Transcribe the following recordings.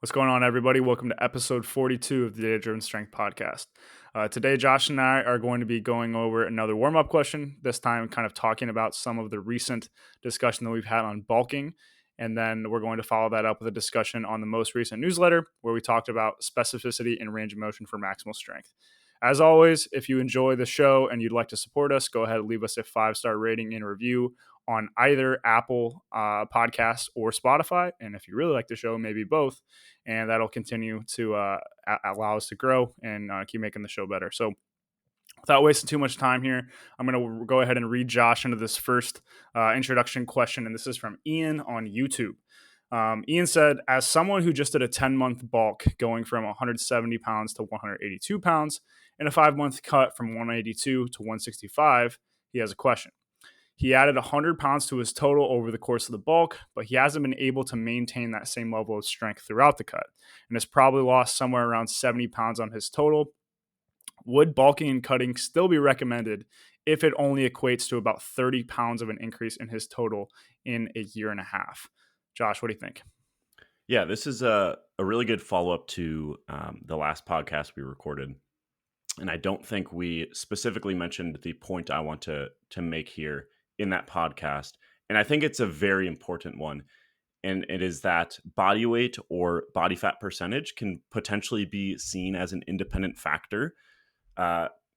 What's going on, everybody? Welcome to episode 42 of the Data Driven Strength Podcast. Today, Josh and I are going to be going over another warm-up question, this time kind of talking about some of the recent discussion that we've had on bulking. And then we're going to follow that up with a discussion on the most recent newsletter where we talked about specificity and range of motion for maximal strength. As always, if you enjoy the show and you'd like to support us, go ahead and leave us a 5-star rating and review on either Apple Podcasts or Spotify. And if you really like the show, maybe both. And that'll continue to allow us to grow and keep making the show better. So without wasting too much time here, I'm going to go ahead and read Josh into this first introduction question. And this is from Ian on YouTube. Ian said, as someone who just did a 10-month bulk going from 170 pounds to 182 pounds and a 5-month cut from 182 to 165, he has a question. He added 100 pounds to his total over the course of the bulk, but he hasn't been able to maintain that same level of strength throughout the cut and has probably lost somewhere around 70 pounds on his total. Would bulking and cutting still be recommended if it only equates to about 30 pounds of an increase in his total in a year and a half? Josh, what do you think? Yeah, this is a really good follow-up to the last podcast we recorded. And I don't think we specifically mentioned the point I want to make here in that podcast. And I think it's a very important one. And it is that body weight or body fat percentage can potentially be seen as an independent factor.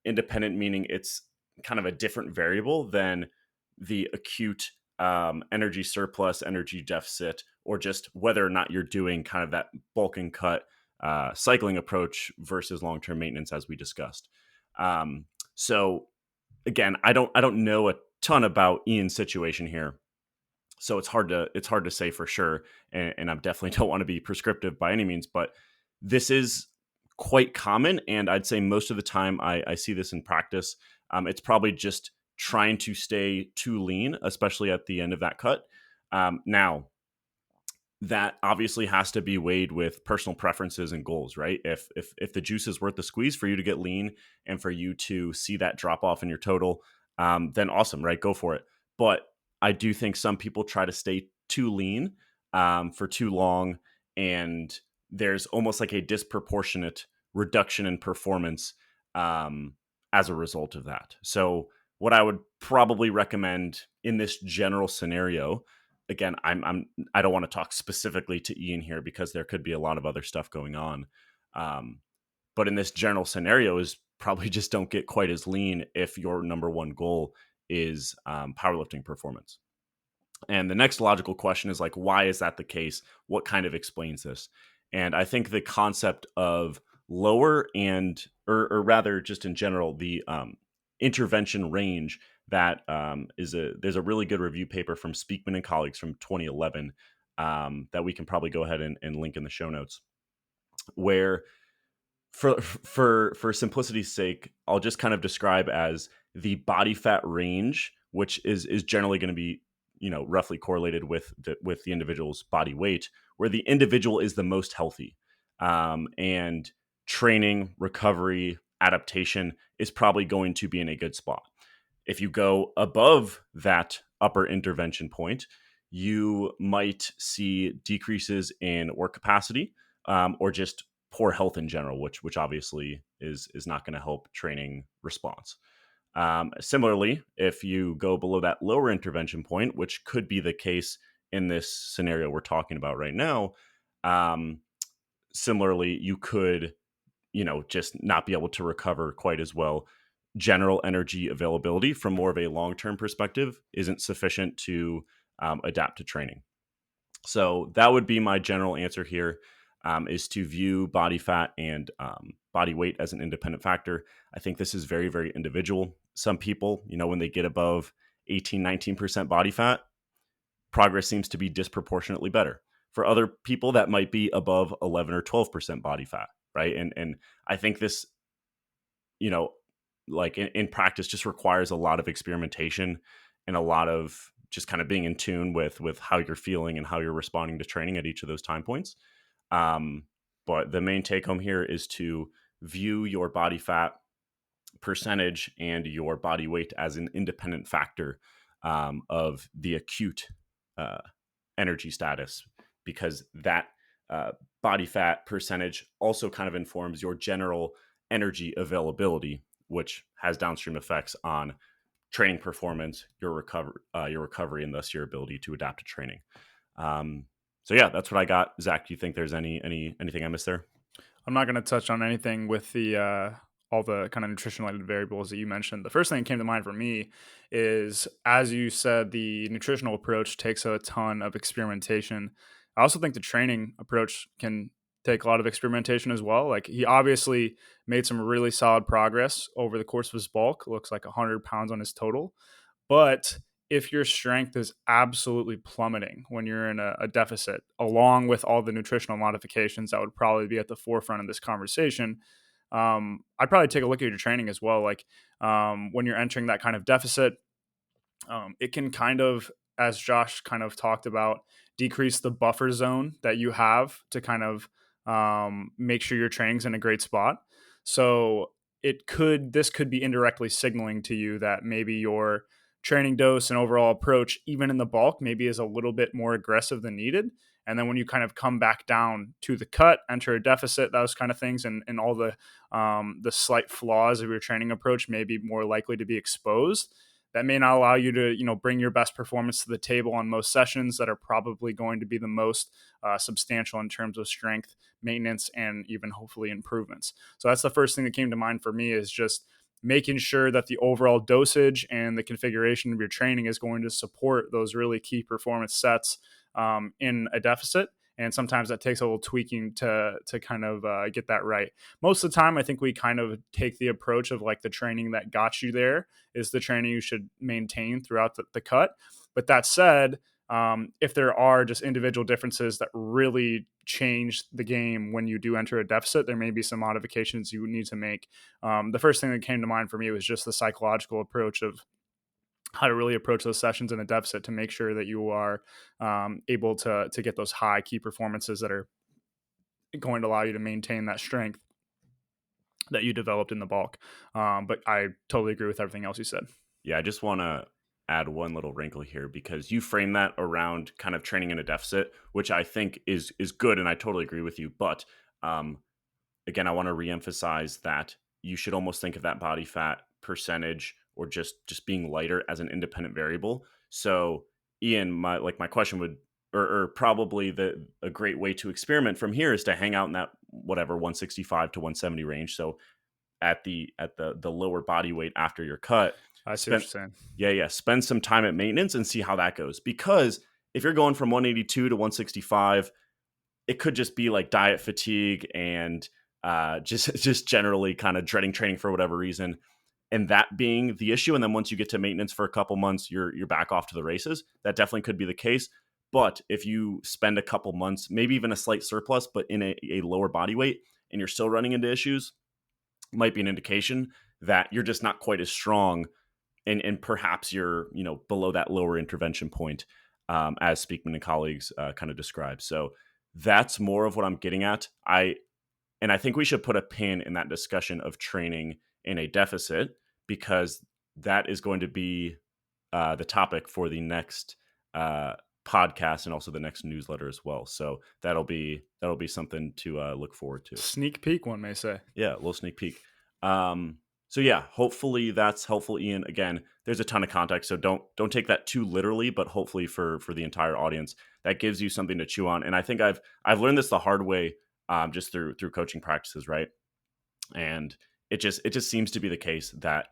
Independent meaning it's kind of a different variable than the acute energy surplus, energy deficit, or just whether or not you're doing kind of that bulk and cut cycling approach versus long-term maintenance, as we discussed. So again, I don't know a ton about Ian's situation here, so it's hard to say for sure, and I definitely don't want to be prescriptive by any means, but this is quite common, and I'd say most of the time I see this in practice. It's probably just trying to stay too lean, especially at the end of that cut. Now, that obviously has to be weighed with personal preferences and goals, right? If the juice is worth the squeeze for you to get lean and for you to see that drop off in your total, then awesome, right? Go for it. But I do think some people try to stay too lean for too long, and there's almost like a disproportionate reduction in performance as a result of that. So what I would probably recommend in this general scenario, again, I don't want to talk specifically to Ian here because there could be a lot of other stuff going on. But in this general scenario is probably just don't get quite as lean if your number one goal is powerlifting performance. And the next logical question is like, why is that the case? What kind of explains this? And I think the concept of lower and, or rather just in general, the intervention range that there's a really good review paper from Speakman and colleagues from 2011 that we can probably go ahead and link in the show notes, where for simplicity's sake, I'll just kind of describe as the body fat range, which is generally going to be, roughly correlated with the individual's body weight, where the individual is the most healthy, and training, recovery, adaptation is probably going to be in a good spot. If you go above that upper intervention point, you might see decreases in work capacity, or just poor health in general, which obviously is not going to help training response. Similarly, if you go below that lower intervention point, which could be the case in this scenario we're talking about right now, similarly, you could, just not be able to recover quite as well. General energy availability from more of a long-term perspective isn't sufficient to adapt to training. So that would be my general answer here, is to view body fat and body weight as an independent factor. I think this is very, very individual. Some people, when they get above 18, 19% body fat, progress seems to be disproportionately better. For other people, that might be above 11 or 12% body fat, right? And I think this, like in practice, just requires a lot of experimentation and a lot of just kind of being in tune with how you're feeling and how you're responding to training at each of those time points. But the main take home here is to view your body fat percentage and your body weight as an independent factor of the acute energy status, because that body fat percentage also kind of informs your general energy availability, which has downstream effects on training performance, your recovery, and thus your ability to adapt to training. So yeah, that's what I got. Zach, do you think there's anything I missed there? I'm not going to touch on anything with the all the kind of nutrition related variables that you mentioned. The first thing that came to mind for me is, as you said, the nutritional approach takes a ton of experimentation. I also think the training approach can take a lot of experimentation as well. Like, he obviously made some really solid progress over the course of his bulk. It looks like 100 pounds on his total. But if your strength is absolutely plummeting when you're in a deficit, along with all the nutritional modifications that would probably be at the forefront of this conversation, I'd probably take a look at your training as well. Like, when you're entering that kind of deficit, it can kind of, as Josh kind of talked about, decrease the buffer zone that you have to kind of make sure your training's in a great spot. So this could be indirectly signaling to you that maybe your training dose and overall approach, even in the bulk, maybe is a little bit more aggressive than needed. And then when you kind of come back down to the cut, enter a deficit, those kind of things, and all the slight flaws of your training approach may be more likely to be exposed. That may not allow you to, bring your best performance to the table on most sessions that are probably going to be the most substantial in terms of strength, maintenance, and even hopefully improvements. So that's the first thing that came to mind for me, is just making sure that the overall dosage and the configuration of your training is going to support those really key performance sets in a deficit. And sometimes that takes a little tweaking to kind of get that right. Most of the time, I think we kind of take the approach of like, the training that got you there is the training you should maintain throughout the cut. But that said, if there are just individual differences that really change the game when you do enter a deficit, there may be some modifications you need to make. The first thing that came to mind for me was just the psychological approach of how to really approach those sessions in a deficit to make sure that you are able to get those high key performances that are going to allow you to maintain that strength that you developed in the bulk. But I totally agree with everything else you said. Yeah, I just want to add one little wrinkle here, because you frame that around kind of training in a deficit, which I think is good, and I totally agree with you. But again, I want to reemphasize that you should almost think of that body fat percentage, or just being lighter, as an independent variable. So, Ian, my question would, or probably a great way to experiment from here, is to hang out in that whatever 165 to 170 range. So at the lower body weight after your cut, I see what spend you're saying. spend some time at maintenance and see how that goes. Because if you're going from 182 to 165, it could just be like diet fatigue and just generally kind of dreading training for whatever reason, and that being the issue. And then once you get to maintenance for a couple months, you're back off to the races. That definitely could be the case. But if you spend a couple months, maybe even a slight surplus, but in a lower body weight, and you're still running into issues, might be an indication that you're just not quite as strong, and perhaps you're below that lower intervention point, as Speakman and colleagues kind of describe. So that's more of what I'm getting at. I think we should put a pin in that discussion of training in a deficit, because that is going to be the topic for the next podcast, and also the next newsletter as well. So that'll be something to look forward to. Sneak peek, one may say. Yeah, a little sneak peek. So yeah, hopefully that's helpful, Ian. Again, there's a ton of context, so don't take that too literally, but hopefully for the entire audience, that gives you something to chew on. And I think I've learned this the hard way, just through coaching practices, right? And it just seems to be the case that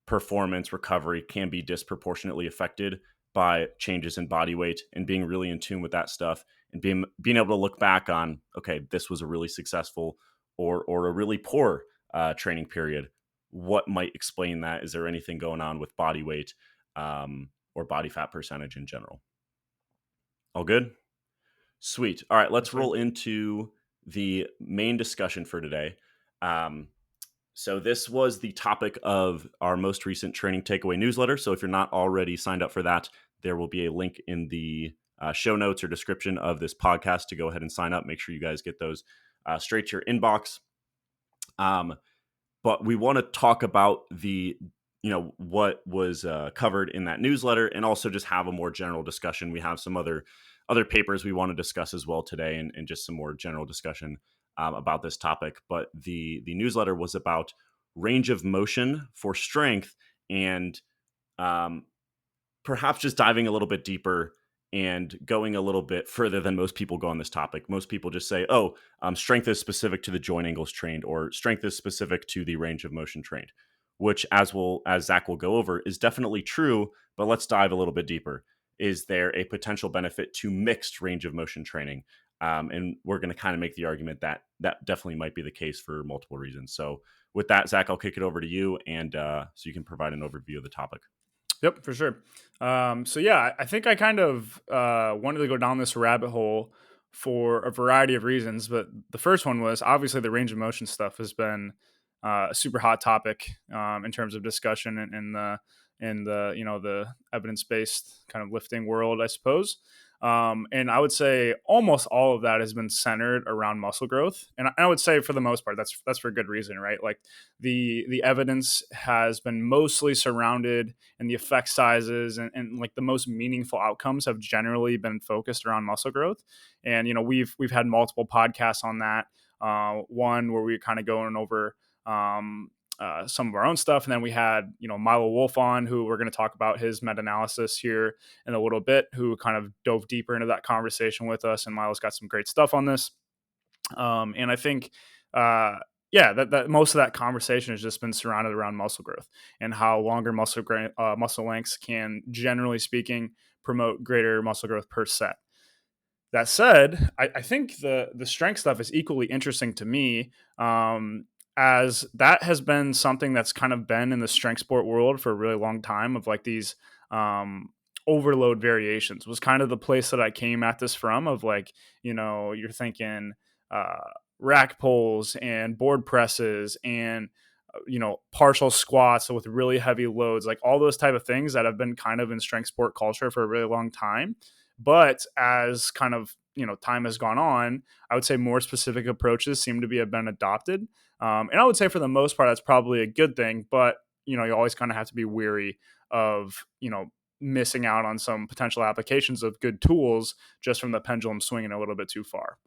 performance recovery can be disproportionately affected by changes in body weight, and being really in tune with that stuff, and being able to look back on, okay, this was a really successful or a really poor training period. What might explain that? Is there anything going on with body weight, or body fat percentage in general? All good? Sweet. All right, let's roll into the main discussion for today. So this was the topic of our most recent training takeaway newsletter. So if you're not already signed up for that, there will be a link in the show notes or description of this podcast to go ahead and sign up. Make sure you guys get those straight to your inbox. But we want to talk about the what was covered in that newsletter, and also just have a more general discussion. We have some other papers we want to discuss as well today, and just some more general discussion about this topic. But the newsletter was about range of motion for strength, and um, perhaps just diving a little bit deeper and going a little bit further than most people go on this topic. Most people just say, oh, strength is specific to the joint angles trained, or strength is specific to the range of motion trained, which, as Zach will go over, is definitely true. But let's dive a little bit deeper. Is there a potential benefit to mixed range of motion training? And we're going to kind of make the argument that that definitely might be the case for multiple reasons. So with that, Zach, I'll kick it over to you, and so you can provide an overview of the topic. Yep, for sure. So yeah, I think I kind of wanted to go down this rabbit hole for a variety of reasons, but the first one was obviously the range of motion stuff has been a super hot topic in terms of discussion in the the evidence based kind of lifting world, I suppose. And I would say almost all of that has been centered around muscle growth, and I would say for the most part that's for good reason, right? Like the evidence has been mostly surrounded, and the effect sizes and like the most meaningful outcomes have generally been focused around muscle growth. And we've had multiple podcasts on that. One where we were kind of going over some of our own stuff. And then we had, Milo Wolf on, who we're going to talk about his meta-analysis here in a little bit, who kind of dove deeper into that conversation with us. And Milo's got some great stuff on this. And I think, that most of that conversation has just been surrounded around muscle growth and how longer muscle lengths can, generally speaking, promote greater muscle growth per set. That said, I think the strength stuff is equally interesting to me, as that has been something that's kind of been in the strength sport world for a really long time, of like these overload variations was kind of the place that I came at this from, of like, you're thinking rack pulls and board presses and partial squats with really heavy loads, like all those type of things that have been kind of in strength sport culture for a really long time. But as kind of time has gone on, I would say more specific approaches seem to have been adopted, and I would say for the most part that's probably a good thing. But you always kind of have to be weary of missing out on some potential applications of good tools just from the pendulum swinging a little bit too far.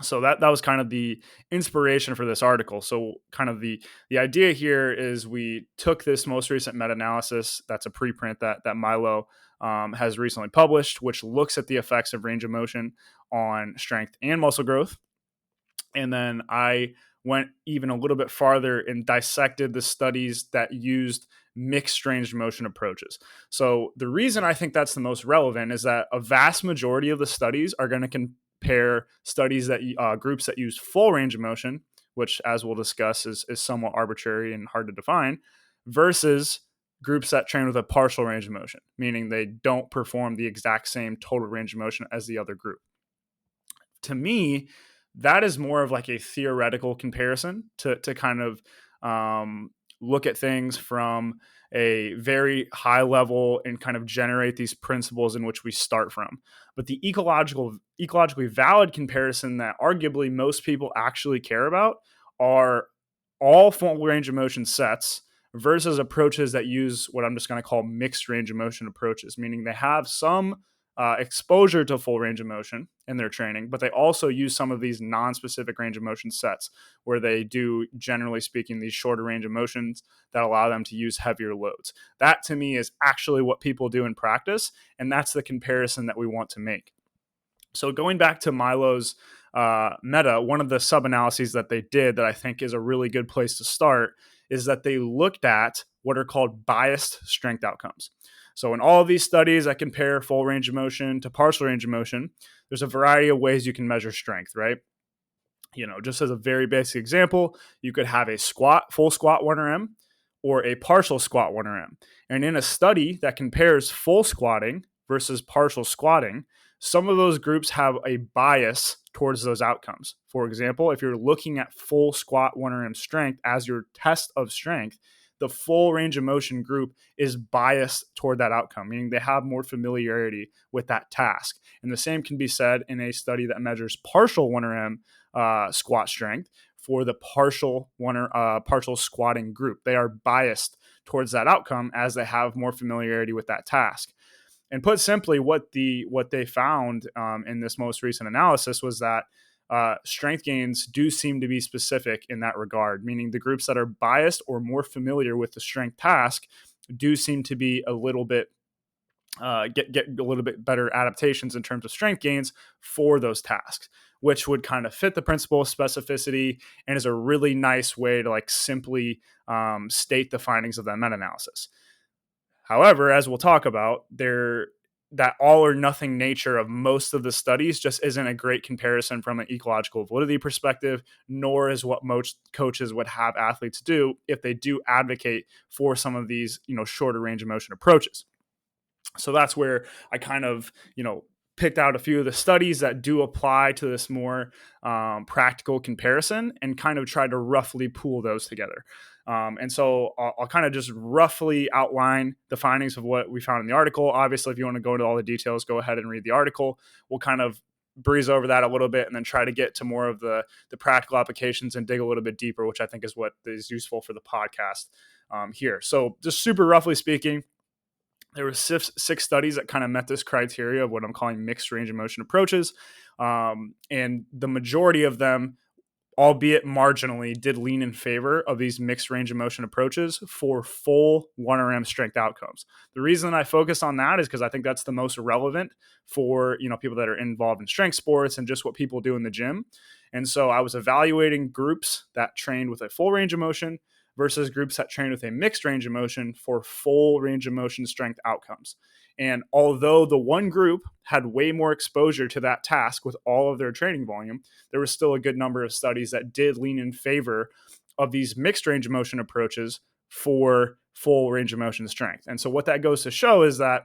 So that was kind of the inspiration for this article. So kind of the idea here is we took this most recent meta-analysis that's a preprint that Milo has recently published, which looks at the effects of range of motion on strength and muscle growth. And then I went even a little bit farther and dissected the studies that used mixed range of motion approaches. So the reason I think that's the most relevant is that a vast majority of the studies are going to compare studies that groups that use full range of motion, which, as we'll discuss, is somewhat arbitrary and hard to define, versus groups that train with a partial range of motion, meaning they don't perform the exact same total range of motion as the other group. To me, that is more of like a theoretical comparison to kind of look at things from a very high level and kind of generate these principles in which we start from. But the ecologically valid comparison that arguably most people actually care about are all full range of motion sets versus approaches that use what I'm just going to call mixed range of motion approaches, meaning they have some exposure to full range of motion in their training, but they also use some of these non-specific range of motion sets where they do, generally speaking, these shorter range of motions that allow them to use heavier loads. That to me is actually what people do in practice, and that's the comparison that we want to make. So going back to Milo's meta, one of the sub-analyses that they did that I think is a really good place to start is that they looked at what are called biased strength outcomes. So in all of these studies that compare full range of motion to partial range of motion, there's a variety of ways you can measure strength, right? Just as a very basic example, you could have a full squat 1RM or a partial squat 1RM. And in a study that compares full squatting versus partial squatting, some of those groups have a bias towards those outcomes. For example, if you're looking at full squat 1RM strength as your test of strength, the full range of motion group is biased toward that outcome, meaning they have more familiarity with that task. And the same can be said in a study that measures partial 1RM squat strength for the partial squatting group. They are biased towards that outcome as they have more familiarity with that task. And put simply, what they found in this most recent analysis was that strength gains do seem to be specific in that regard, meaning the groups that are biased or more familiar with the strength task do seem to be a little bit get a little bit better adaptations in terms of strength gains for those tasks, which would kind of fit the principle of specificity and is a really nice way to like simply state the findings of that meta-analysis. However, as we'll talk about, that all or nothing nature of most of the studies just isn't a great comparison from an ecological validity perspective, nor is what most coaches would have athletes do if they do advocate for some of these, shorter range of motion approaches. So that's where I kind of, picked out a few of the studies that do apply to this more practical comparison and kind of tried to roughly pool those together. And so I'll kind of just roughly outline the findings of what we found in the article. Obviously, if you want to go into all the details, go ahead and read the article. We'll kind of breeze over that a little bit and then try to get to more of the practical applications and dig a little bit deeper, which I think is what is useful for the podcast here. So just super roughly speaking, there were six studies that kind of met this criteria of what I'm calling mixed range of motion approaches. And the majority of them, albeit marginally, did lean in favor of these mixed range of motion approaches for full 1RM strength outcomes. The reason I focus on that is because I think that's the most relevant for people that are involved in strength sports and just what people do in the gym. And so I was evaluating groups that trained with a full range of motion versus groups that train with a mixed range of motion for full range of motion strength outcomes. And although the one group had way more exposure to that task with all of their training volume, there was still a good number of studies that did lean in favor of these mixed range of motion approaches for full range of motion strength. And so what that goes to show is that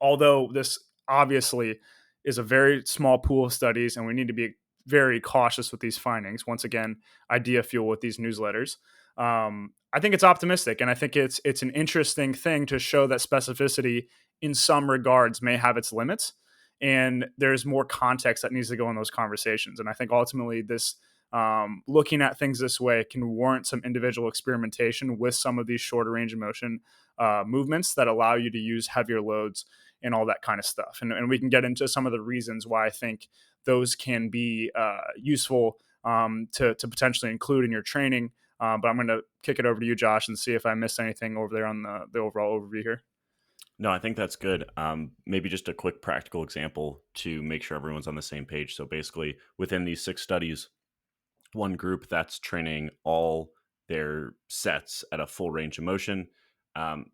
although this obviously is a very small pool of studies and we need to be very cautious with these findings, once again, idea fuel with these newsletters, I think it's optimistic, and I think it's an interesting thing to show that specificity in some regards may have its limits, and there's more context that needs to go in those conversations. And I think ultimately this looking at things this way can warrant some individual experimentation with some of these shorter range of motion movements that allow you to use heavier loads and all that kind of stuff. And we can get into some of the reasons why I think those can be useful to potentially include in your training. But I'm going to kick it over to you, Josh, and see if I missed anything over there on the overall overview here. No, I think that's good. Maybe just a quick practical example to make sure everyone's on the same page. So basically, within these 6 studies, one group that's training all their sets at a full range of motion,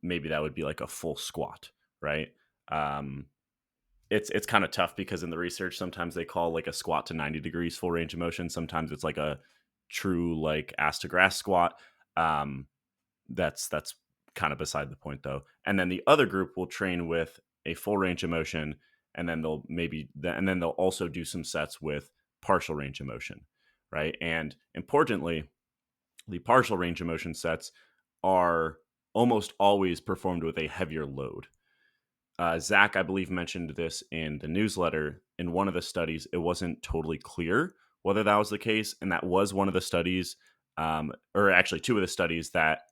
maybe that would be like a full squat, right? It's kind of tough because in the research, sometimes they call like a squat to 90 degrees full range of motion. Sometimes it's like a true like ass to grass squat. That's kind of beside the point though. And then the other group will train with a full range of motion, and then they'll also do some sets with partial range of motion, right? And importantly, the partial range of motion sets are almost always performed with a heavier load. Zach, I believe, mentioned this in the newsletter. In one of the studies, it wasn't totally clear whether that was the case, and that was one of the studies, or actually 2 of the studies that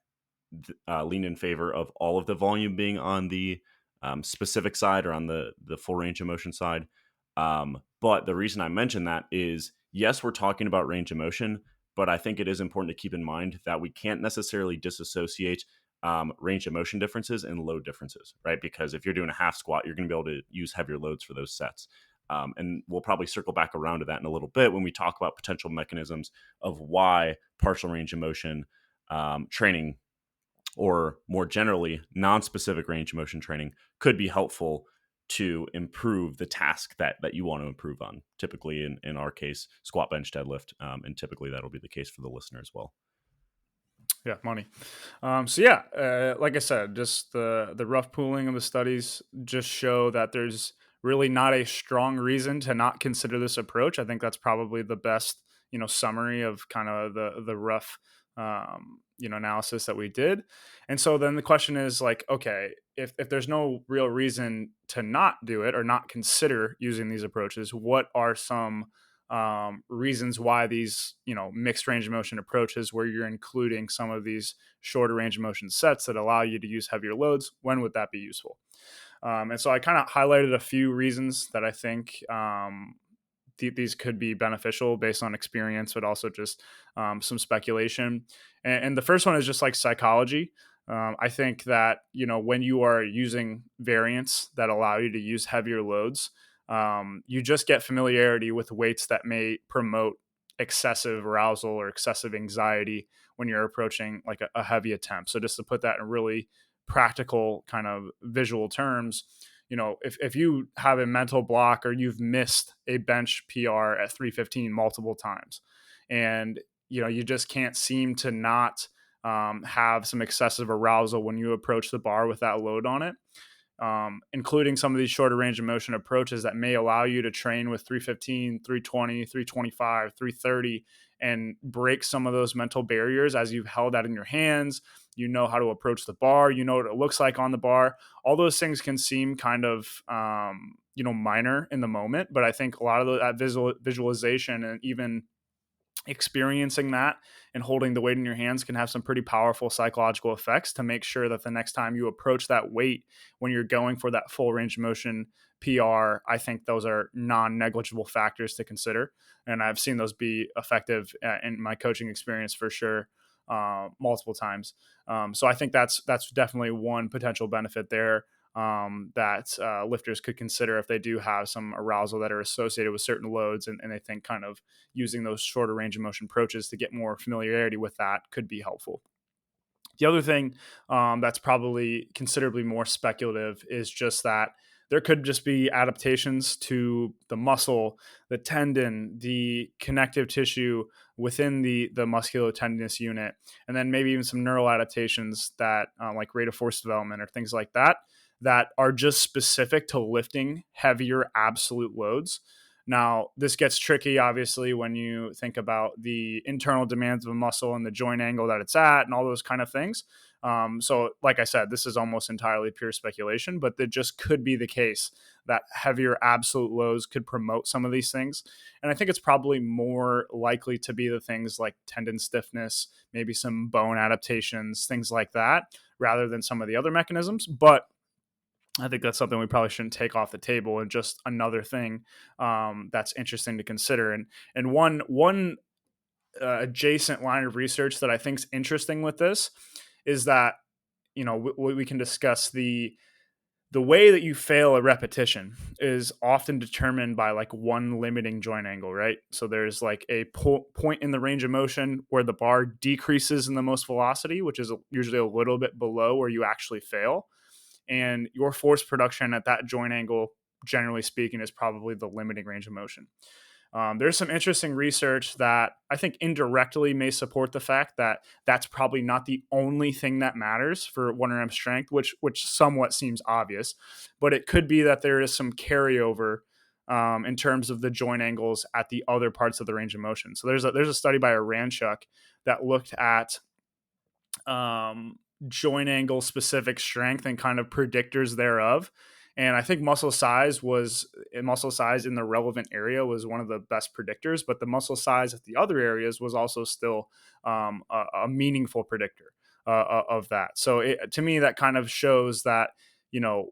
lean in favor of all of the volume being on the specific side or on the full range of motion side. But the reason I mention that is, yes, we're talking about range of motion, but I think it is important to keep in mind that we can't necessarily disassociate range of motion differences and load differences, right? Because if you're doing a half squat, you're going to be able to use heavier loads for those sets. And we'll probably circle back around to that in a little bit when we talk about potential mechanisms of why partial range of motion training, or more generally, non-specific range of motion training, could be helpful to improve the task that you want to improve on. Typically, in our case, squat, bench, deadlift, and typically that'll be the case for the listener as well. Yeah, money. So yeah, like I said, just the rough pooling of the studies just show that there's really not a strong reason to not consider this approach. I think that's probably the best, summary of kind of the rough, analysis that we did. And so then the question is like, okay, if there's no real reason to not do it or not consider using these approaches, what are some reasons why these, mixed range of motion approaches, where you're including some of these shorter range of motion sets that allow you to use heavier loads, when would that be useful? And so I kind of highlighted a few reasons that I think these could be beneficial based on experience, but also just some speculation. And the first one is just like psychology. I think that, when you are using variants that allow you to use heavier loads, you just get familiarity with weights that may promote excessive arousal or excessive anxiety when you're approaching like a heavy attempt. So just to put that in really practical kind of visual terms, if you have a mental block or you've missed a bench PR at 315 multiple times, and you just can't seem to not have some excessive arousal when you approach the bar with that load on it, including some of these shorter range of motion approaches that may allow you to train with 315, 320, 325, 330, and break some of those mental barriers as you've held that in your hands. You know how to approach the bar. You know what it looks like on the bar. All those things can seem kind of, minor in the moment, but I think a lot of that visualization and even experiencing that and holding the weight in your hands can have some pretty powerful psychological effects to make sure that the next time you approach that weight when you're going for that full range of motion PR, I think those are non-negligible factors to consider. And I've seen those be effective in my coaching experience for sure, multiple times. So I think that's definitely one potential benefit there, that lifters could consider if they do have some arousal that are associated with certain loads, and they think kind of using those shorter range of motion approaches to get more familiarity with that could be helpful. The other thing that's probably considerably more speculative is just that there could just be adaptations to the muscle, the tendon, the connective tissue within the musculotendinous unit, and then maybe even some neural adaptations that, like rate of force development or things like that, that are just specific to lifting heavier absolute loads. Now, this gets tricky, obviously, when you think about the internal demands of a muscle and the joint angle that it's at and all those kind of things. So, like I said, this is almost entirely pure speculation, but it just could be the case that heavier absolute loads could promote some of these things. And I think it's probably more likely to be the things like tendon stiffness, maybe some bone adaptations, things like that, rather than some of the other mechanisms. But I think that's something we probably shouldn't take off the table, and just another thing that's interesting to consider. And one adjacent line of research that I think is interesting with this is that, we can discuss the way that you fail a repetition is often determined by like one limiting joint angle, right? So there's like a point in the range of motion where the bar decreases in the most velocity, which is usually a little bit below where you actually fail, and your force production at that joint angle, generally speaking, is probably the limiting range of motion. There's some interesting research that I think indirectly may support the fact that that's probably not the only thing that matters for 1RM strength, which somewhat seems obvious, but it could be that there is some carryover in terms of the joint angles at the other parts of the range of motion. So there's a study by Aranchuk that looked at joint angle specific strength and kind of predictors thereof. And I think muscle size in the relevant area was one of the best predictors, but the muscle size at the other areas was also still a meaningful predictor of that. So to me, that kind of shows that,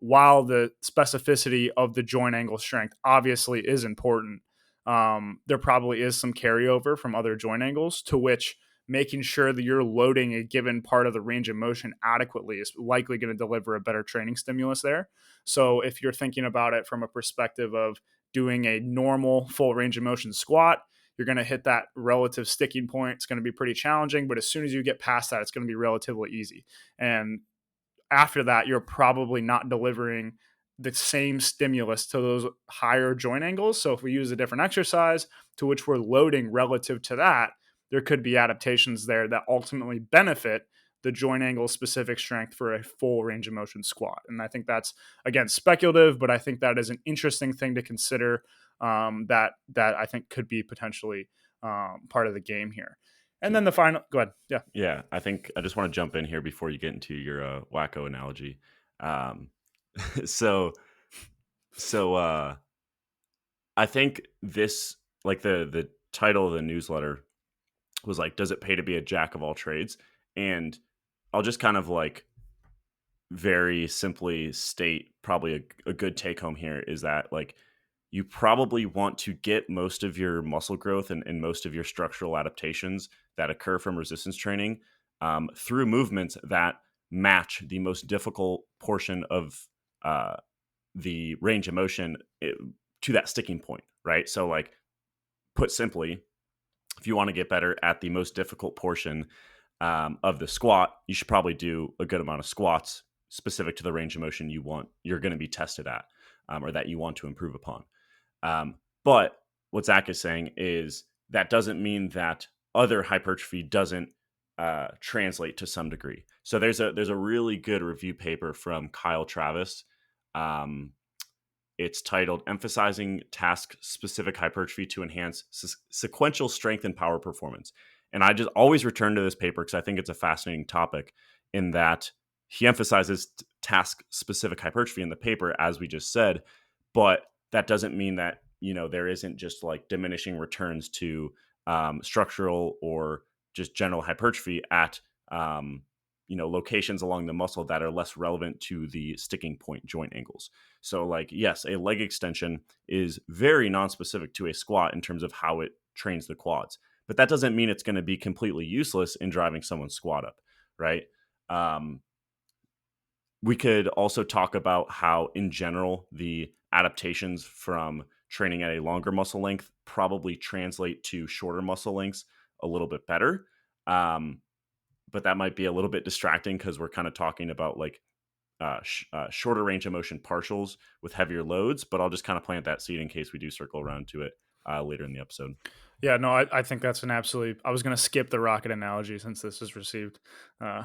while the specificity of the joint angle strength obviously is important, there probably is some carryover from other joint angles, to which making sure that you're loading a given part of the range of motion adequately is likely going to deliver a better training stimulus there. So if you're thinking about it from a perspective of doing a normal full range of motion squat, you're going to hit that relative sticking point. It's going to be pretty challenging, but as soon as you get past that, it's going to be relatively easy. And after that, you're probably not delivering the same stimulus to those higher joint angles. So if we use a different exercise to which we're loading relative to that, there could be adaptations there that ultimately benefit the joint angle specific strength for a full range of motion squat. And I think that's, again, speculative, but I think that is an interesting thing to consider, that I think could be potentially part of the game here. And then the final, go ahead. Yeah. Yeah, I think I just want to jump in here before you get into your wacko analogy. Um, so I think this like the title of the newsletter was like, does it pay to be a jack of all trades? And I'll just kind of like very simply state probably a good take home here is that like you probably want to get most of your muscle growth and most of your structural adaptations that occur from resistance training through movements that match the most difficult portion of uh, the range of motion to that sticking point, right? So, like, put simply, if you want to get better at the most difficult portion of the squat, you should probably do a good amount of squats specific to the range of motion you're going to be tested at, or that you want to improve upon. But what Zach is saying is that doesn't mean that other hypertrophy doesn't translate to some degree. So there's a really good review paper from Kyle Travis. Um, it's titled "Emphasizing Task-Specific Hypertrophy to Enhance Sequential Strength and Power Performance." And I just always return to this paper because I think it's a fascinating topic. In that he emphasizes task-specific hypertrophy in the paper, as we just said, but that doesn't mean that there isn't just like diminishing returns to structural or just general hypertrophy at locations along the muscle that are less relevant to the sticking point joint angles. So like, yes, a leg extension is very non-specific to a squat in terms of how it trains the quads, but that doesn't mean it's going to be completely useless in driving someone's squat up, right? um, we could also talk about how, in general, the adaptations from training at a longer muscle length probably translate to shorter muscle lengths a little bit better. Um, but that might be a little bit distracting because we're kind of talking about like shorter range of motion partials with heavier loads. But I'll just kind of plant that seed in case we do circle around to it later in the episode. Yeah, no, I think that's an absolute. I was going to skip the rocket analogy since this is received. Uh,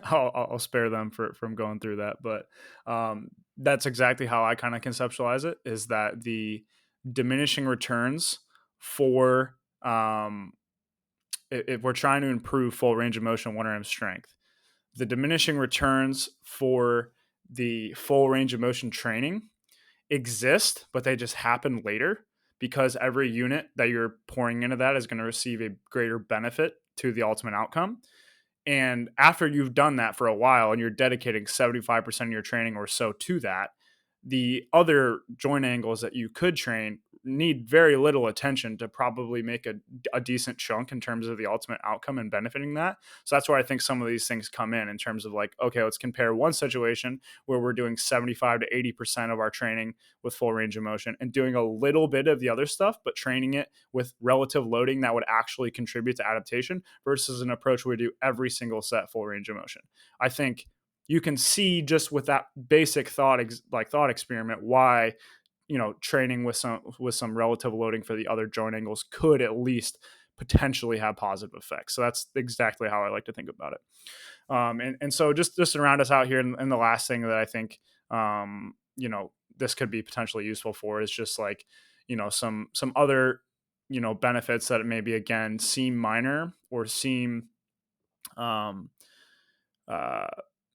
I'll spare them from going through that, but that's exactly how I kind of conceptualize it. Is that the diminishing returns for if we're trying to improve full range of motion, 1RM strength, the diminishing returns for the full range of motion training exist, but they just happen later because every unit that you're pouring into that is going to receive a greater benefit to the ultimate outcome. And after you've done that for a while and you're dedicating 75% of your training or so to that, the other joint angles that you could train need very little attention to probably make a decent chunk in terms of the ultimate outcome and benefiting that. So that's where I think some of these things come in terms of like, okay, let's compare one situation where we're doing 75 to 80% of our training with full range of motion and doing a little bit of the other stuff, but training it with relative loading that would actually contribute to adaptation versus an approach where we do every single set full range of motion. I think you can see just with that basic thought experiment why training with some relative loading for the other joint angles could at least potentially have positive effects. So that's exactly how I like to think about it. And so just to round us out here, and the last thing that I think this could be potentially useful for is just like some other benefits that maybe again seem minor or seem um, uh,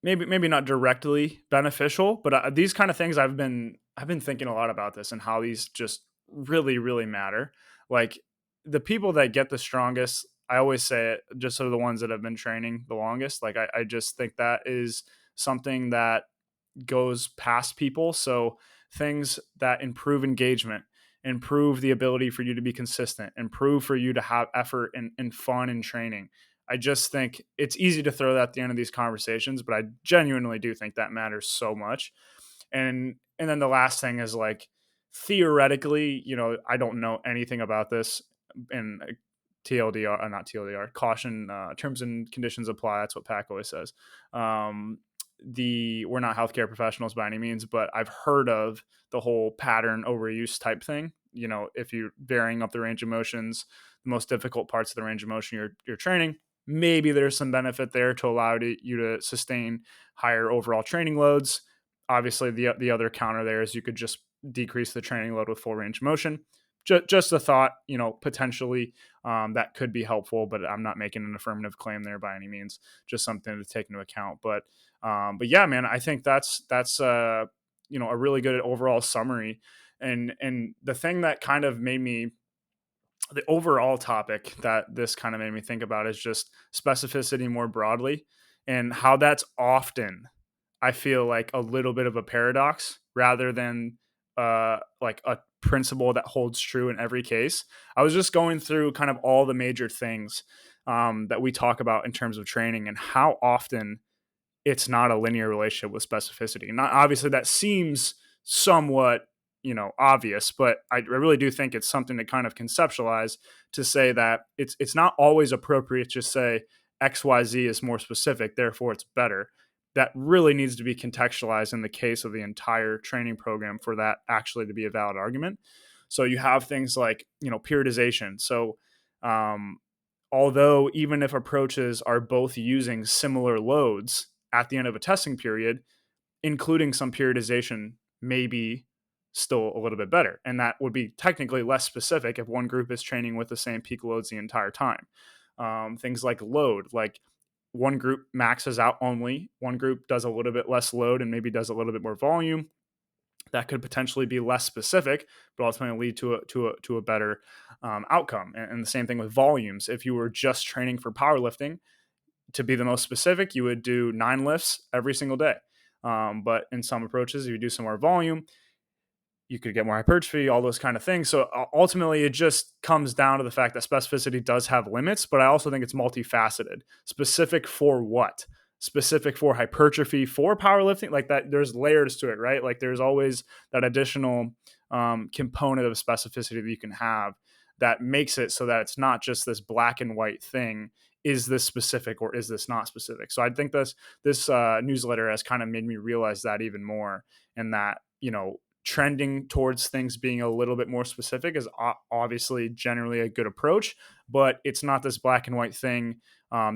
maybe not directly beneficial, but these kind of things I've been thinking a lot about this and how these just really matter. Like the people that get the strongest, I always say it, just are the ones that have been training the longest. Like I just think that is something that goes past people. So things that improve engagement, improve the ability for you to be consistent, improve for you to have effort and fun in training. I just think it's easy to throw that at the end of these conversations, but I genuinely do think that matters so much. And then the last thing is like theoretically, I don't know anything about this in TLDR, not TLDR, caution, terms and conditions apply. That's what Pac always says. We're not healthcare professionals by any means, but I've heard of the whole pattern overuse type thing. If you're varying up the range of motions, the most difficult parts of the range of motion you're training, maybe there's some benefit there to allow you to sustain higher overall training loads. Obviously, the other counter there is you could just decrease the training load with full range of motion. Just a thought, potentially that could be helpful, but I'm not making an affirmative claim there by any means. Just something to take into account. But yeah, man, I think that's a really good overall summary. And the thing that kind of made me the overall topic that this kind of made me think about is just specificity more broadly, and how that's often, I feel like, a little bit of a paradox rather than like a principle that holds true in every case. I was just going through kind of all the major things that we talk about in terms of training and how often it's not a linear relationship with specificity. Not obviously that seems somewhat, obvious, but I really do think it's something to kind of conceptualize, to say that it's not always appropriate to say XYZ is more specific, therefore it's better. That really needs to be contextualized in the case of the entire training program for that actually to be a valid argument. So you have things like, periodization. So um, although even if approaches are both using similar loads at the end of a testing period, including some periodization may be still a little bit better. And that would be technically less specific if one group is training with the same peak loads the entire time. Things like load, like one group maxes out only, one group does a little bit less load and maybe does a little bit more volume. That could potentially be less specific, but ultimately lead to a better outcome. And the same thing with volumes. If you were just training for powerlifting, to be the most specific, you would do 9 lifts every single day. But in some approaches, if you do some more volume, you could get more hypertrophy, all those kind of things. So ultimately, it just comes down to the fact that specificity does have limits, but I also think it's multifaceted. Specific for what? Specific for hypertrophy, for powerlifting, like that. There's layers to it, right? Like there's always that additional component of specificity that you can have that makes it so that it's not just this black and white thing. Is this specific or is this not specific? So I think this newsletter has kind of made me realize that even more, and that, trending towards things being a little bit more specific is obviously generally a good approach, but it's not this black and white thing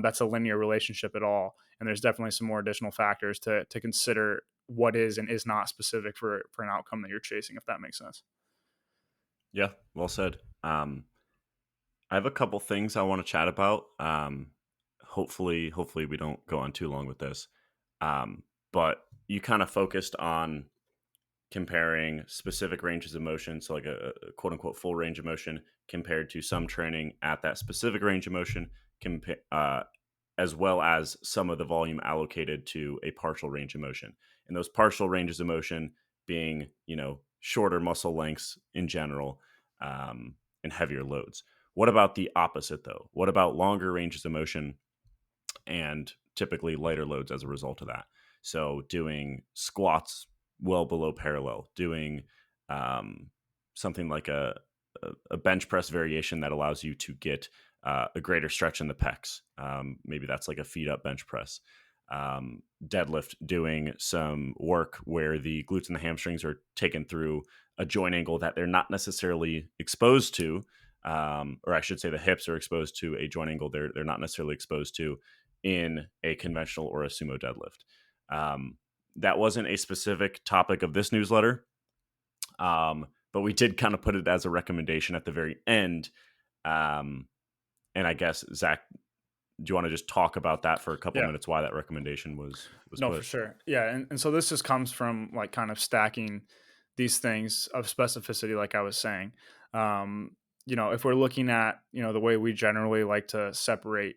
that's a linear relationship at all. And there's definitely some more additional factors to consider what is and is not specific for an outcome that you're chasing, if that makes sense. Yeah, well said. I have a couple things I want to chat about. Hopefully we don't go on too long with this. But you kind of focused on comparing specific ranges of motion, so like a quote unquote full range of motion compared to some training at that specific range of motion, as well as some of the volume allocated to a partial range of motion. And those partial ranges of motion being, shorter muscle lengths in general, and heavier loads. What about the opposite though? What about longer ranges of motion and typically lighter loads as a result of that? So doing squats well below parallel, doing something like a bench press variation that allows you to get a greater stretch in the pecs. Maybe that's like a feet up bench press. Deadlift, doing some work where the glutes and the hamstrings are taken through a joint angle that they're not necessarily exposed to, or I should say the hips are exposed to a joint angle they're not necessarily exposed to in a conventional or a sumo deadlift. That wasn't a specific topic of this newsletter, but we did kind of put it as a recommendation at the very end. And I guess, Zach, do you want to just talk about that for a couple Yeah. minutes, why that recommendation was No, for put? sure. Yeah. And so this just comes from like kind of stacking these things of specificity, like I was saying. If we're looking at, the way we generally like to separate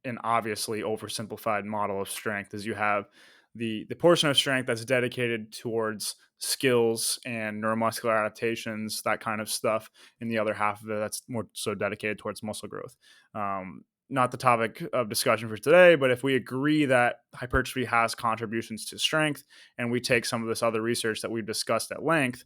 an obviously oversimplified model of strength, is you have the portion of strength that's dedicated towards skills and neuromuscular adaptations, that kind of stuff. And the other half of it that's more so dedicated towards muscle growth. Not the topic of discussion for today, but if we agree that hypertrophy has contributions to strength, and we take some of this other research that we've discussed at length,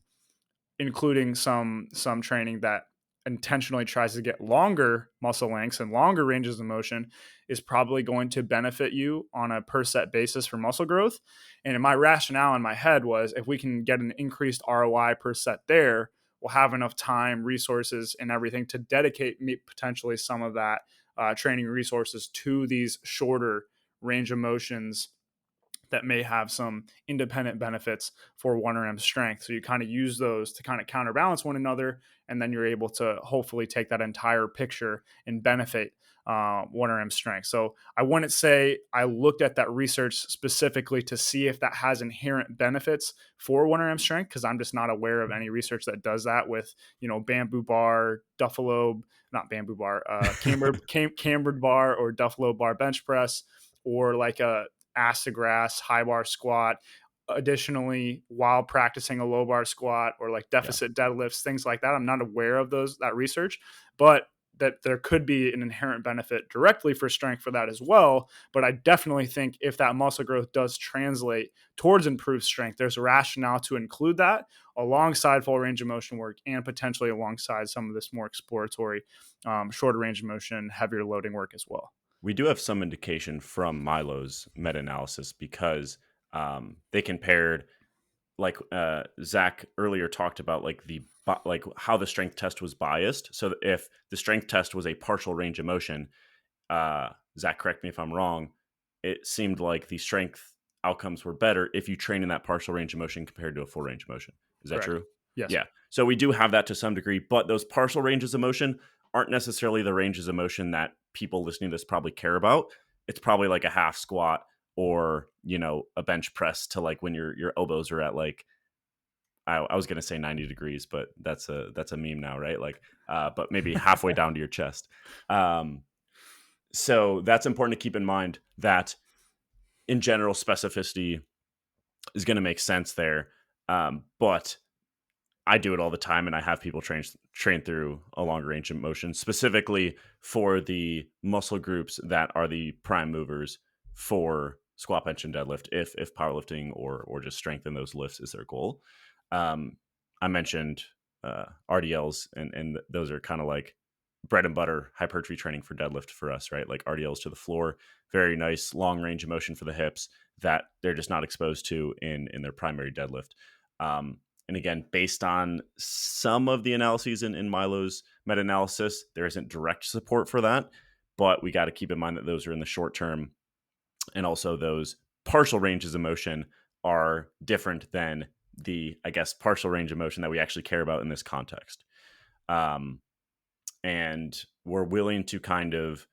including some training that intentionally tries to get longer muscle lengths and longer ranges of motion, is probably going to benefit you on a per set basis for muscle growth. And my rationale in my head was, if we can get an increased ROI per set there, we'll have enough time, resources, and everything to dedicate potentially some of that training resources to these shorter range of motions that may have some independent benefits for 1RM strength. So you kind of use those to kind of counterbalance one another, and then you're able to hopefully take that entire picture and benefit 1RM strength. So I wouldn't say I looked at that research specifically to see if that has inherent benefits for 1RM strength, because I'm just not aware of any research that does that with, bamboo bar, Duffalo, not bamboo bar, cambered bar or Duffalo bar bench press, or like a ass-to-grass high bar squat. Additionally, while practicing a low bar squat or like Yeah. deficit deadlifts, things like that, I'm not aware of that research, but that there could be an inherent benefit directly for strength for that as well. But I definitely think if that muscle growth does translate towards improved strength, there's a rationale to include that alongside full range of motion work and potentially alongside some of this more exploratory, shorter range of motion, heavier loading work as well. We do have some indication from Milo's meta-analysis because they compared, like Zach earlier talked about, like like how the strength test was biased. So if the strength test was a partial range of motion, Zach, correct me if I'm wrong, it seemed like the strength outcomes were better if you train in that partial range of motion compared to a full range of motion. Is that Correct. true? Yes. Yeah. So we do have that to some degree, but those partial ranges of motion aren't necessarily the ranges of motion that people listening to this probably care about. It's probably like a half squat or, a bench press to like when your elbows are at like, I was going to say 90 degrees, but that's a meme now, right? Like, but maybe halfway down to your chest. So that's important to keep in mind, that in general, specificity is going to make sense there. But I do it all the time, and I have people train through a longer range of motion, specifically for the muscle groups that are the prime movers for squat, bench, and deadlift. If powerlifting or just strength in those lifts is their goal. I mentioned RDLs, and those are kind of like bread and butter hypertrophy training for deadlift for us, right? Like RDLs to the floor, very nice long range of motion for the hips that they're just not exposed to in their primary deadlift. And again, based on some of the analyses in Milo's meta-analysis, there isn't direct support for that, but we got to keep in mind that those are in the short term, and also those partial ranges of motion are different than the, I guess, partial range of motion that we actually care about in this context. And we're willing to kind of,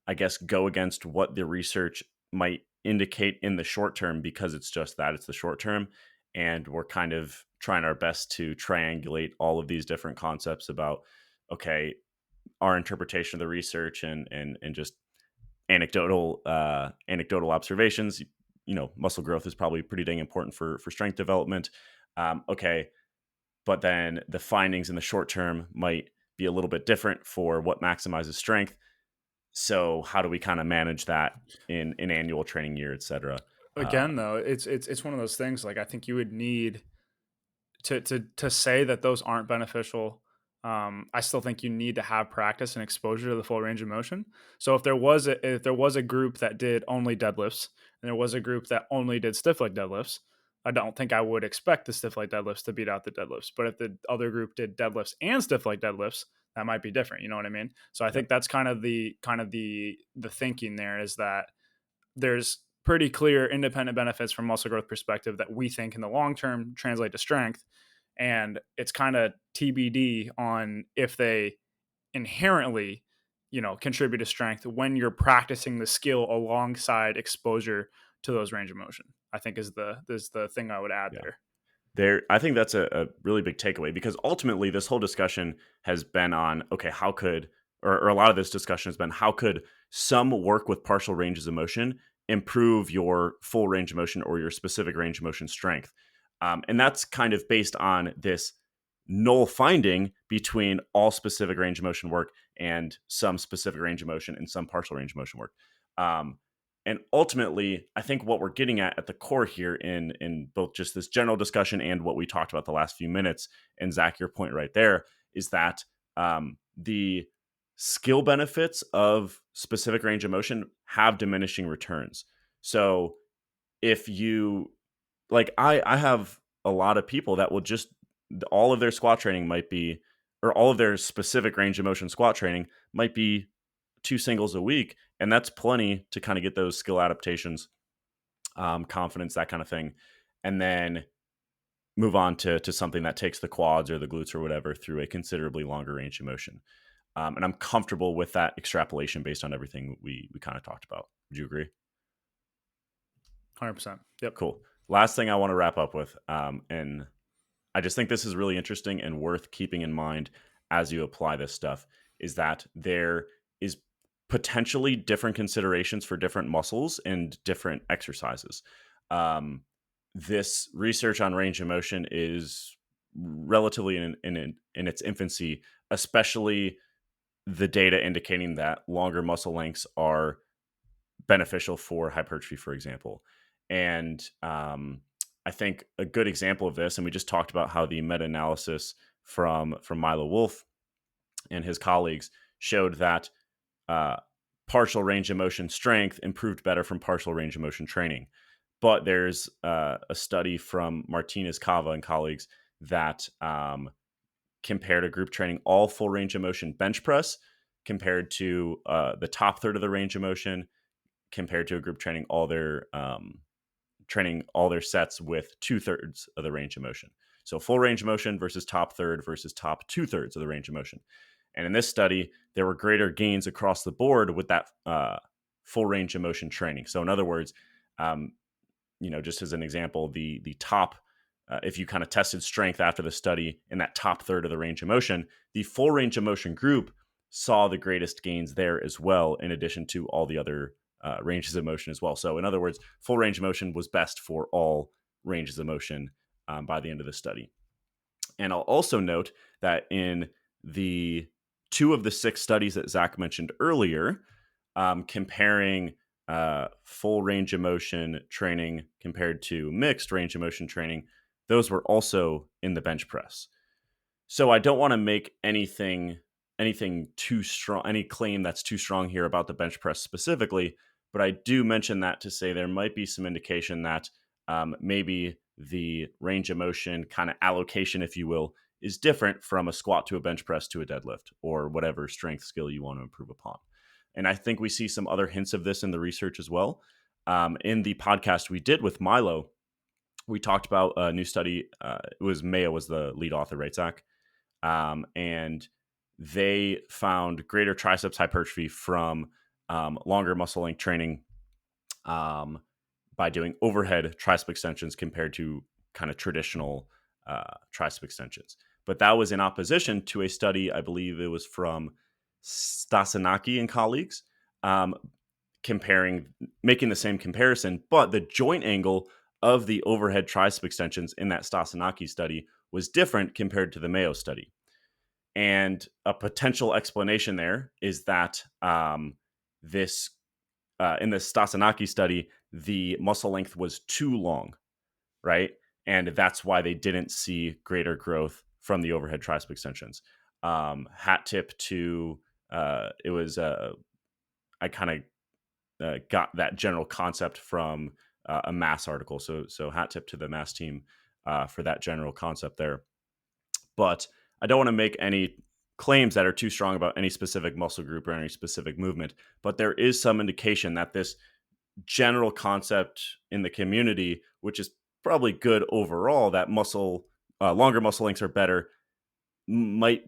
I guess, go against what the research might indicate in the short term, because it's just that, it's the short term. And we're kind of trying our best to triangulate all of these different concepts about, okay, our interpretation of the research and just anecdotal observations. Muscle growth is probably pretty dang important for strength development. Okay, but then the findings in the short term might be a little bit different for what maximizes strength. So how do we kind of manage that in an annual training year, et cetera? Again, though, it's one of those things. Like, I think you would need to say that those aren't beneficial. I still think you need to have practice and exposure to the full range of motion. So if there was a group that did only deadlifts and there was a group that only did stiff leg deadlifts, I don't think I would expect the stiff leg deadlifts to beat out the deadlifts. But if the other group did deadlifts and stiff leg deadlifts, that might be different. You know what I mean? So I Yep. think that's kind of the thinking there, is that there's pretty clear independent benefits from muscle growth perspective that we think in the long term translate to strength. And it's kind of TBD on if they inherently, contribute to strength when you're practicing the skill alongside exposure to those range of motion. I think is the thing I would add Yeah. there. I think that's a really big takeaway, because ultimately this whole discussion has been on, okay, how could, or a lot of this discussion has been, how could some work with partial ranges of motion improve your full range of motion or your specific range of motion strength? And that's kind of based on this null finding between all specific range of motion work and some specific range of motion and some partial range of motion work. Um, and ultimately, I think what we're getting at the core here in both just this general discussion and what we talked about the last few minutes, and Zach, your point right there, is that the skill benefits of specific range of motion have diminishing returns. So if you, like, I have a lot of people that will just, all of their squat training might be, or all of their specific range of motion squat training might be 2 singles a week, and that's plenty to kind of get those skill adaptations confidence, that kind of thing, and then move on to something that takes the quads or the glutes or whatever through a considerably longer range of motion. And I'm comfortable with that extrapolation based on everything we kind of talked about. Would you agree? 100%. Yep. Cool. Last thing I want to wrap up with, and I just think this is really interesting and worth keeping in mind as you apply this stuff, is that there is potentially different considerations for different muscles and different exercises. This research on range of motion is relatively in its infancy, especially the data indicating that longer muscle lengths are beneficial for hypertrophy, for example. And I think a good example of this, and we just talked about how the meta-analysis from Milo Wolf and his colleagues showed that uh, partial range of motion strength improved better from partial range of motion training. But there's a study from Martinez Cava and colleagues that compared a group training all full range of motion bench press compared to the top third of the range of motion compared to a group training all their sets with 2/3 of the range of motion. So full range of motion versus top third versus top 2/3 of the range of motion. And in this study, there were greater gains across the board with that full range of motion training. So in other words, um, just as an example, the top, if you kind of tested strength after the study in that top third of the range of motion, the full range of motion group saw the greatest gains there as well, in addition to all the other ranges of motion as well. So in other words, full range of motion was best for all ranges of motion by the end of the study. And I'll also note that in the 2 of the 6 studies that Zach mentioned earlier, comparing full range of motion training compared to mixed range of motion training, those were also in the bench press. So I don't want to make anything too strong, any claim that's too strong here about the bench press specifically, but I do mention that to say there might be some indication that maybe the range of motion kind of allocation, if you will, is different from a squat to a bench press to a deadlift or whatever strength skill you want to improve upon. And I think we see some other hints of this in the research as well. In the podcast we did with Milo, we talked about a new study. It was Mayo was the lead author, right, Zach? And they found greater triceps hypertrophy from longer muscle length training by doing overhead tricep extensions compared to kind of traditional tricep extensions. But that was in opposition to a study, I believe it was from Stasanaki and colleagues, making the same comparison, but the joint angle of the overhead tricep extensions in that Stasanaki study was different compared to the Mayo study. And a potential explanation there is that this in the Stasanaki study, the muscle length was too long, right? And that's why they didn't see greater growth from the overhead tricep extensions. Hat tip to it was I kind of got that general concept from a Mass article. So hat tip to the Mass team for that general concept there. But I don't want to make any claims that are too strong about any specific muscle group or any specific movement. But there is some indication that this general concept in the community, which is probably good overall, that longer muscle lengths are better, might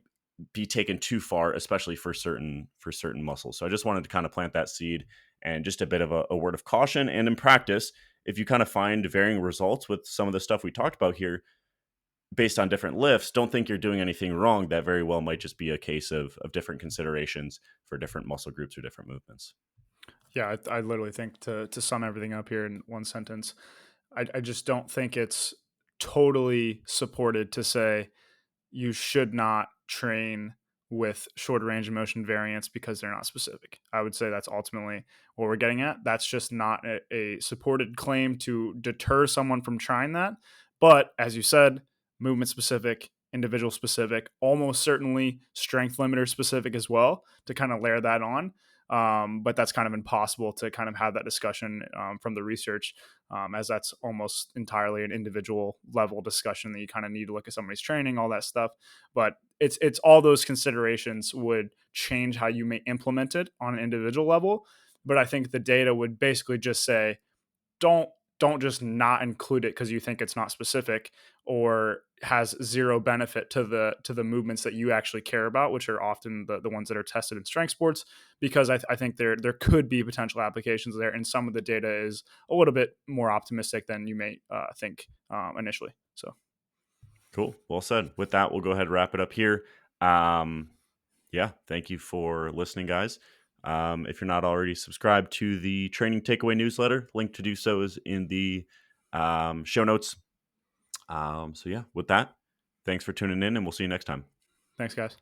be taken too far, especially for certain muscles. So I just wanted to kind of plant that seed, and just a bit of a word of caution. And in practice, if you kind of find varying results with some of the stuff we talked about here based on different lifts, don't think you're doing anything wrong. That very well might just be a case of different considerations for different muscle groups or different movements. Yeah, I literally think to sum everything up here in one sentence, I just don't think it's totally supported to say you should not train with short range of motion variants because they're not specific. I would say that's ultimately what we're getting at. That's just not a supported claim to deter someone from trying that. But as you said, movement specific, individual specific, almost certainly strength limiter specific as well to kind of layer that on. But that's kind of impossible to kind of have that discussion from the research, as that's almost entirely an individual level discussion that you kind of need to look at somebody's training, all that stuff. But it's all those considerations would change how you may implement it on an individual level. But I think the data would basically just say, don't don't just not include it because you think it's not specific or has zero benefit to the movements that you actually care about, which are often the ones that are tested in strength sports. Because I think there could be potential applications there, and some of the data is a little bit more optimistic than you may think initially. So Cool. Well said. With that, we'll go ahead and wrap it up here. Um, yeah, thank you for listening, guys. If you're not already subscribed to the Training Takeaway newsletter, link to do so is in the show notes. So yeah, with that, thanks for tuning in, and we'll see you next time. thanks, guys.